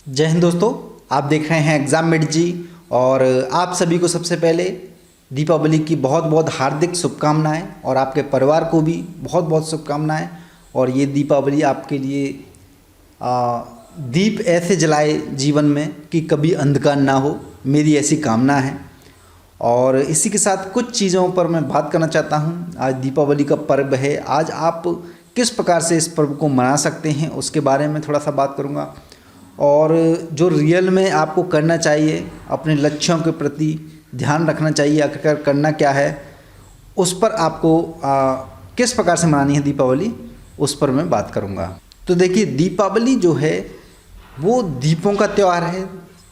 जय हिंद दोस्तों। आप देख रहे हैं एग्ज़ाम मेट जी। और आप सभी को सबसे पहले दीपावली की बहुत बहुत हार्दिक शुभकामनाएं और आपके परिवार को भी बहुत बहुत शुभकामनाएं। और ये दीपावली आपके लिए दीप ऐसे जलाए जीवन में कि कभी अंधकार ना हो, मेरी ऐसी कामना है। और इसी के साथ कुछ चीज़ों पर मैं बात करना चाहता हूँ। आज दीपावली का पर्व है, आज आप किस प्रकार से इस पर्व को मना सकते हैं उसके बारे में थोड़ा सा बात करूँगा। और जो रियल में आपको करना चाहिए, अपने लक्ष्यों के प्रति ध्यान रखना चाहिए, आखिरकार करना क्या है, उस पर आपको किस प्रकार से मनानी है दीपावली, उस पर मैं बात करूँगा। तो देखिए, दीपावली जो है वो दीपों का त्यौहार है।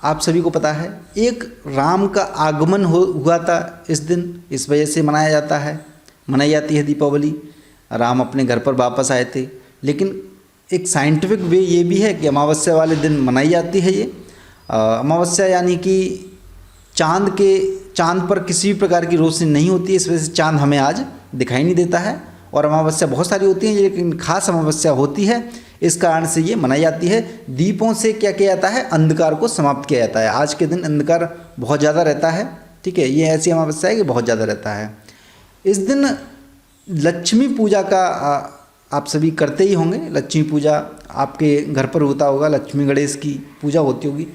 आप सभी को पता है, एक राम का आगमन हुआ था इस दिन, इस वजह से मनाया जाता है, मनाई जाती है दीपावली। राम अपने घर पर वापस आए थे। लेकिन एक साइंटिफिक वे ये भी है कि अमावस्या वाले दिन मनाई जाती है ये। अमावस्या यानी कि चांद पर किसी भी प्रकार की रोशनी नहीं होती है, इस वजह से चांद हमें आज दिखाई नहीं देता है। और अमावस्या बहुत सारी होती हैं, लेकिन खास अमावस्या होती है, इस कारण से ये मनाई जाती है। दीपों से क्या किया जाता है, अंधकार को समाप्त किया जाता है। आज के दिन अंधकार बहुत ज़्यादा रहता है, ठीक है, ये ऐसी अमावस्या है कि बहुत ज़्यादा रहता है। इस दिन लक्ष्मी पूजा का आप सभी करते ही होंगे। लक्ष्मी पूजा आपके घर पर होता होगा, लक्ष्मी गणेश की पूजा होती होगी।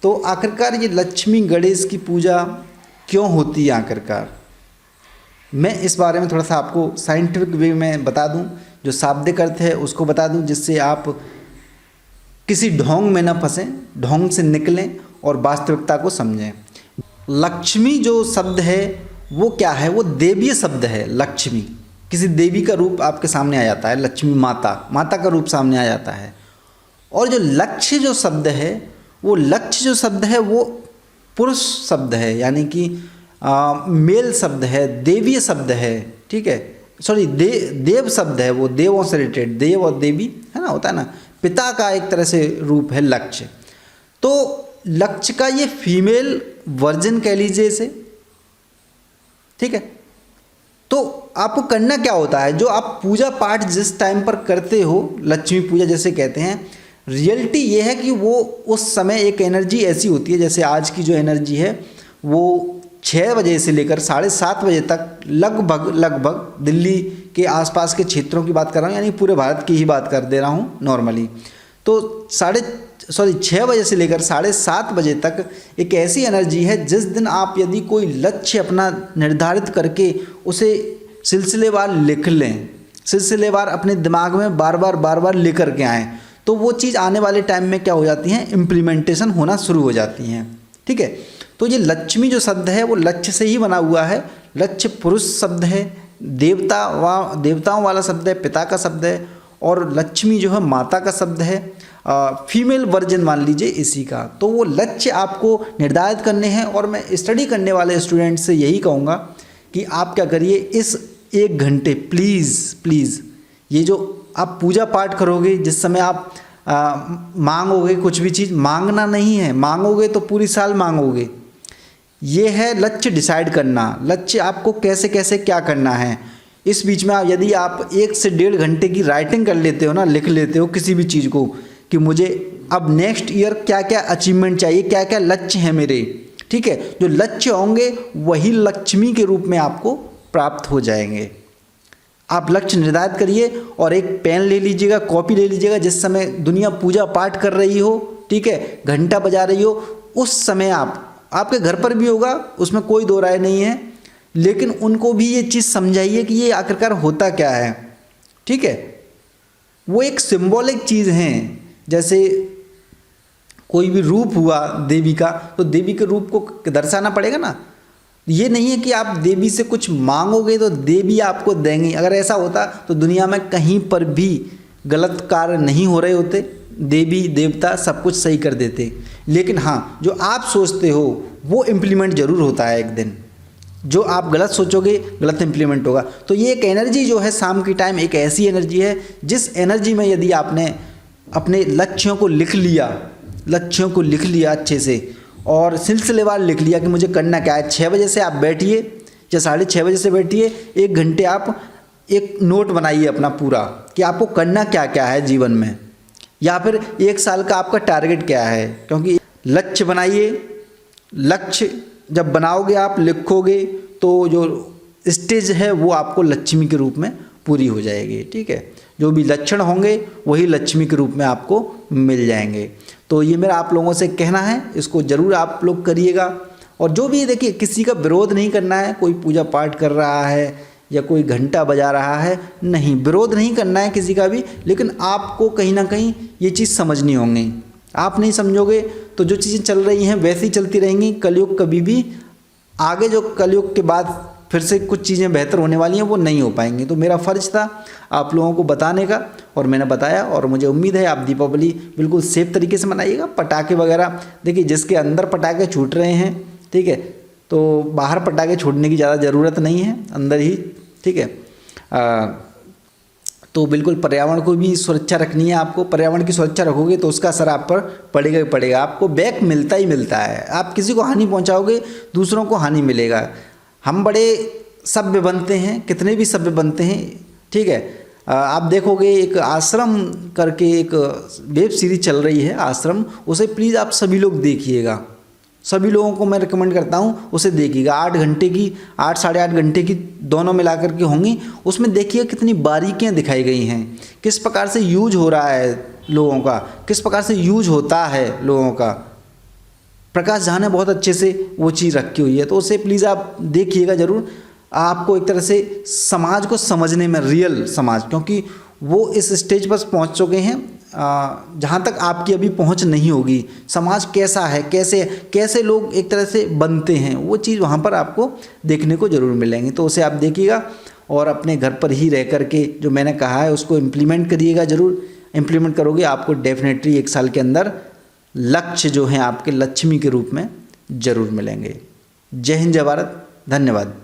तो आखिरकार ये लक्ष्मी गणेश की पूजा क्यों होती है, आखिरकार मैं इस बारे में थोड़ा सा आपको साइंटिफिक वे में बता दूं, जो शाब्दिक अर्थ है उसको बता दूं, जिससे आप किसी ढोंग में न फंसें, ढोंग से निकलें और वास्तविकता को समझें। लक्ष्मी जो शब्द है वो क्या है, वो देवीय शब्द है। लक्ष्मी किसी देवी का रूप आपके सामने आ जाता है, लक्ष्मी माता का रूप सामने आ जाता है। और जो लक्ष्य जो शब्द है, वो लक्ष्य जो शब्द है वो पुरुष शब्द है, यानी कि मेल शब्द है, देवीय शब्द है, ठीक है, सॉरी देव शब्द है, वो देवों से रिलेटेड, देव और देवी है ना, होता है ना, पिता का एक तरह से रूप है लक्ष्य। तो लक्ष्य का ये फीमेल वर्जन कह लीजिए इसे, ठीक है। तो आपको करना क्या होता है, जो आप पूजा पाठ जिस टाइम पर करते हो, लक्ष्मी पूजा जैसे कहते हैं, रियलिटी ये है कि वो उस समय एक एनर्जी ऐसी होती है, जैसे आज की जो एनर्जी है वो 6 बजे से लेकर 7:30 बजे तक लगभग दिल्ली के आसपास के क्षेत्रों की बात कर रहा हूँ, यानी पूरे भारत की ही बात कर दे रहा हूँ नॉर्मली। तो 6 बजे से लेकर 7:30 बजे तक एक ऐसी एनर्जी है, जिस दिन आप यदि कोई लक्ष्य अपना निर्धारित करके उसे सिलसिलेवार लिख लें, सिलसिलेवार अपने दिमाग में बार बार लेकर के आएँ, तो वो चीज़ आने वाले टाइम में क्या हो जाती हैं, इम्प्लीमेंटेशन होना शुरू हो जाती हैं, ठीक है। तो ये लक्ष्मी जो शब्द है वो लक्ष्य से ही बना हुआ है। लक्ष्य पुरुष शब्द है, देवताओं वाला शब्द है, पिता का शब्द है, और लक्ष्मी जो है माता का शब्द है, फीमेल वर्जन मान लीजिए इसी का। तो वो लक्ष्य आपको निर्धारित करने हैं। और मैं स्टडी करने वाले स्टूडेंट से यही कहूँगा कि आप क्या करिए, इस 1 घंटे प्लीज़ ये जो आप पूजा पाठ करोगे, जिस समय आप मांगोगे कुछ भी चीज़, मांगना नहीं है, मांगोगे तो पूरी साल मांगोगे। ये है लक्ष्य डिसाइड करना, लक्ष्य आपको कैसे कैसे क्या करना है। इस बीच में यदि आप 1 से 1.5 घंटे की राइटिंग कर लेते हो ना, लिख लेते हो किसी भी चीज़ को, कि मुझे अब नेक्स्ट ईयर क्या क्या अचीवमेंट चाहिए, क्या क्या लक्ष्य हैं मेरे, ठीक है, जो लक्ष्य होंगे वही लक्ष्मी के रूप में आपको प्राप्त हो जाएंगे। आप लक्ष्य निर्धारित करिए और एक पेन ले लीजिएगा, कॉपी ले लीजिएगा। जिस समय दुनिया पूजा पाठ कर रही हो, ठीक है, घंटा बजा रही हो, उस समय आपके घर पर भी होगा, उसमें कोई दो राय नहीं है, लेकिन उनको भी ये चीज़ समझाइए कि ये आखिरकार होता क्या है, ठीक है। वो एक सिंबॉलिक चीज़ हैं, जैसे कोई भी रूप हुआ देवी का, तो देवी के रूप को दर्शाना पड़ेगा ना। ये नहीं है कि आप देवी से कुछ मांगोगे तो देवी आपको देंगी। अगर ऐसा होता तो दुनिया में कहीं पर भी गलत कार्य नहीं हो रहे होते, देवी देवता सब कुछ सही कर देते। लेकिन हाँ, जो आप सोचते हो वो इम्प्लीमेंट जरूर होता है एक दिन। जो आप गलत सोचोगे गलत इम्प्लीमेंट होगा। तो ये एक एनर्जी जो है शाम की टाइम, एक ऐसी एनर्जी है जिस एनर्जी में यदि आपने अपने लक्ष्यों को लिख लिया अच्छे से, और सिलसिलेवार लिख लिया कि मुझे करना क्या है। 6 बजे से आप बैठिए या 6:30 बजे से बैठिए, 1 घंटे आप एक नोट बनाइए अपना पूरा, कि आपको करना क्या क्या है जीवन में। या फिर 1 साल का आपका टारगेट क्या है, क्योंकि लक्ष्य बनाइए। लक्ष्य जब बनाओगे आप, लिखोगे, तो जो स्टेज है वो आपको लक्ष्मी के रूप में पूरी हो जाएगी। ठीक है, जो भी लक्षण होंगे वही लक्ष्मी के रूप में आपको मिल जाएंगे। तो ये मेरा आप लोगों से कहना है, इसको ज़रूर आप लोग करिएगा। और जो भी देखिए, किसी का विरोध नहीं करना है। कोई पूजा पाठ कर रहा है या कोई घंटा बजा रहा है, नहीं, विरोध नहीं करना है किसी का भी, लेकिन आपको कहीं ना कहीं ये चीज़ समझनी होंगी। आप नहीं समझोगे तो जो चीज़ें चल रही हैं वैसी चलती रहेंगी। कलयुग कभी भी आगे, जो कलयुग के बाद फिर से कुछ चीज़ें बेहतर होने वाली हैं, वो नहीं हो पाएंगी। तो मेरा फ़र्ज़ था आप लोगों को बताने का, और मैंने बताया। और मुझे उम्मीद है आप दीपावली बिल्कुल सेफ तरीके से मनाइएगा। पटाखे वगैरह देखिए, जिसके अंदर पटाखे छूट रहे हैं, ठीक है, तो बाहर पटाखे छोड़ने की ज़्यादा ज़रूरत नहीं है, अंदर ही, ठीक है। तो बिल्कुल पर्यावरण को भी सुरक्षा रखनी है आपको। पर्यावरण की सुरक्षा रखोगे तो उसका असर आप पर पड़ेगा ही पड़ेगा। आपको बैक मिलता ही मिलता है। आप किसी को हानि पहुंचाओगे, दूसरों को हानि मिलेगा। हम बड़े सभ्य बनते हैं, कितने भी सभ्य बनते हैं, ठीक है। आप देखोगे एक आश्रम करके एक वेब सीरीज चल रही है, आश्रम, उसे प्लीज़ आप सभी लोग देखिएगा। सभी लोगों को मैं रिकमेंड करता हूँ उसे देखिएगा। 8 घंटे की, 8 साढ़े 8 घंटे की दोनों मिला कर के होंगी। उसमें देखिए कितनी बारीकियाँ दिखाई गई हैं, किस प्रकार से यूज हो रहा है लोगों का, किस प्रकार से यूज होता है लोगों का। प्रकाश झा ने बहुत अच्छे से वो चीज़ रखी हुई है, तो उसे प्लीज़ आप देखिएगा ज़रूर। आपको एक तरह से समाज को समझने में, रियल समाज, क्योंकि वो इस स्टेज पर पहुंच चुके हैं जहाँ तक आपकी अभी पहुंच नहीं होगी। समाज कैसा है, कैसे कैसे लोग एक तरह से बनते हैं, वो चीज़ वहाँ पर आपको देखने को ज़रूर मिलेंगी। तो उसे आप देखिएगा और अपने घर पर ही रह कर के जो मैंने कहा है उसको इम्प्लीमेंट करिएगा ज़रूर। इम्प्लीमेंट करोगे आपको डेफिनेटली 1 साल के अंदर लक्ष्य जो हैं आपके लक्ष्मी के रूप में ज़रूर मिलेंगे। जय हिंद, जय भारत, धन्यवाद।